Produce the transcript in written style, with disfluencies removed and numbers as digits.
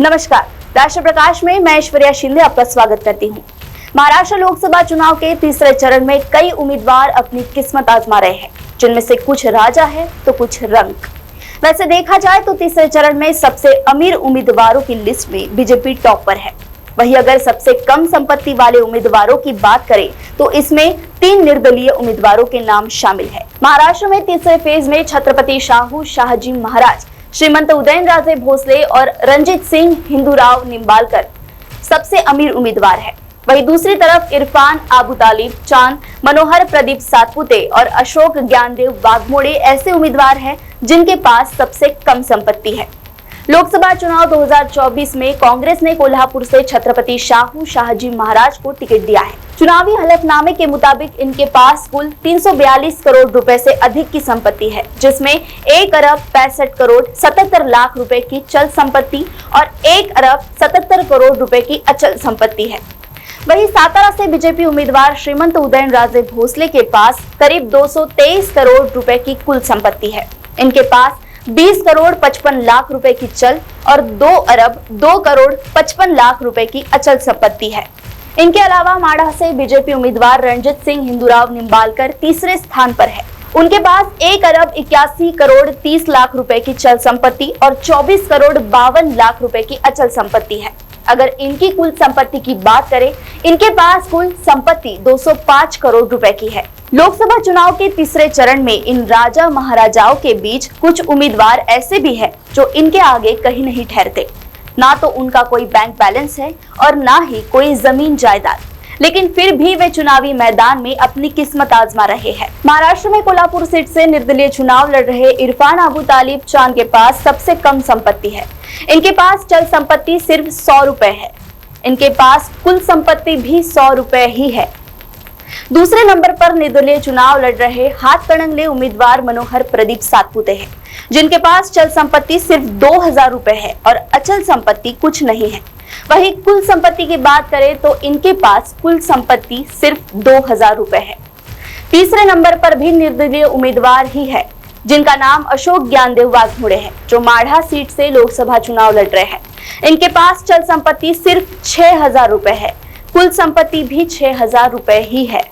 नमस्कार, राष्ट्र प्रकाश में मैं ऐश्वर्या शिंदे आपका स्वागत करती हूँ। महाराष्ट्र लोकसभा चुनाव के तीसरे चरण में कई उम्मीदवार अपनी किस्मत आजमा रहे हैं, जिनमें से कुछ राजा है तो कुछ रंक। वैसे देखा जाए तो तीसरे चरण में सबसे अमीर उम्मीदवारों की लिस्ट में बीजेपी टॉप पर है। वहीं अगर सबसे कम संपत्ति वाले उम्मीदवारों की बात करें तो इसमें 3 निर्दलीय उम्मीदवारों के नाम शामिल है। महाराष्ट्र में तीसरे फेज में छत्रपति शाहू शाहजी महाराज, श्रीमंत उदयनराजे भोसले और रणजीत सिंह हिंदूराव निंबालकर सबसे अमीर उम्मीदवार है। वहीं दूसरी तरफ इरफान आबूतालिब चांद, मनोहर प्रदीप सातपुते और अशोक ज्ञानदेव वाघमोड़े ऐसे उम्मीदवार हैं जिनके पास सबसे कम संपत्ति है। लोकसभा चुनाव 2024 में कांग्रेस ने कोल्हापुर से छत्रपति शाहू शाहजी महाराज को टिकट दिया है। चुनावी हलफनामे के मुताबिक इनके पास कुल 342 करोड़ रुपए से अधिक की संपत्ति है, जिसमें 1 अरब 65 करोड़ 77 लाख रुपए की चल संपत्ति और 1 अरब 77 करोड़ रुपए की अचल संपत्ति है। वहीं सातारा से बीजेपी उम्मीदवार श्रीमंत उदयनराजे भोसले के पास करीब 223 करोड़ रुपए की कुल संपत्ति है। इनके पास 20 करोड़ 55 लाख रुपए की चल और 2 अरब 2 करोड़ 55 लाख रुपए की अचल संपत्ति है। इनके अलावा माढ़ा से बीजेपी उम्मीदवार रणजीत सिंह हिंदूराव निंबालकर तीसरे स्थान पर है। उनके पास 1 अरब 81 करोड़ 30 लाख रुपए की चल संपत्ति और 24 करोड़ 52 लाख रुपए की अचल संपत्ति है। अगर इनकी कुल संपत्ति की बात करें, इनके पास कुल संपत्ति 205 करोड़ रुपए की है। लोकसभा चुनाव के तीसरे चरण में इन राजा महाराजाओं के बीच कुछ उम्मीदवार ऐसे भी हैं जो इनके आगे कहीं नहीं ठहरते। ना तो उनका कोई बैंक बैलेंस है और ना ही कोई जमीन जायदाद, लेकिन फिर भी वे चुनावी मैदान में अपनी किस्मत आजमा रहे हैं। महाराष्ट्र में कोल्हापुर सीट से निर्दलीय चुनाव लड़ रहे इरफान आबूतालिब चांद के पास सबसे कम संपत्ति है। इनके पास चल संपत्ति सिर्फ 100 रुपए है। इनके पास कुल संपत्ति भी 100 रुपए ही है। दूसरे नंबर पर निर्दलीय चुनाव लड़ रहे हाथकणंगले उम्मीदवार मनोहर प्रदीप सातपुते हैं, जिनके पास चल संपत्ति सिर्फ 2000 रुपए है और अचल संपत्ति कुछ नहीं है। वहीं कुल संपत्ति की बात करें तो इनके पास कुल संपत्ति सिर्फ 2000 रुपए है। तीसरे नंबर पर भी निर्दलीय उम्मीदवार ही है, जिनका नाम अशोक ज्ञानदेव वाघमोड़े है, जो माढ़ा सीट से लोकसभा चुनाव लड़ रहे हैं। इनके पास चल संपत्ति सिर्फ 6000 रुपए है। कुल संपत्ति भी 6000 रुपए ही है।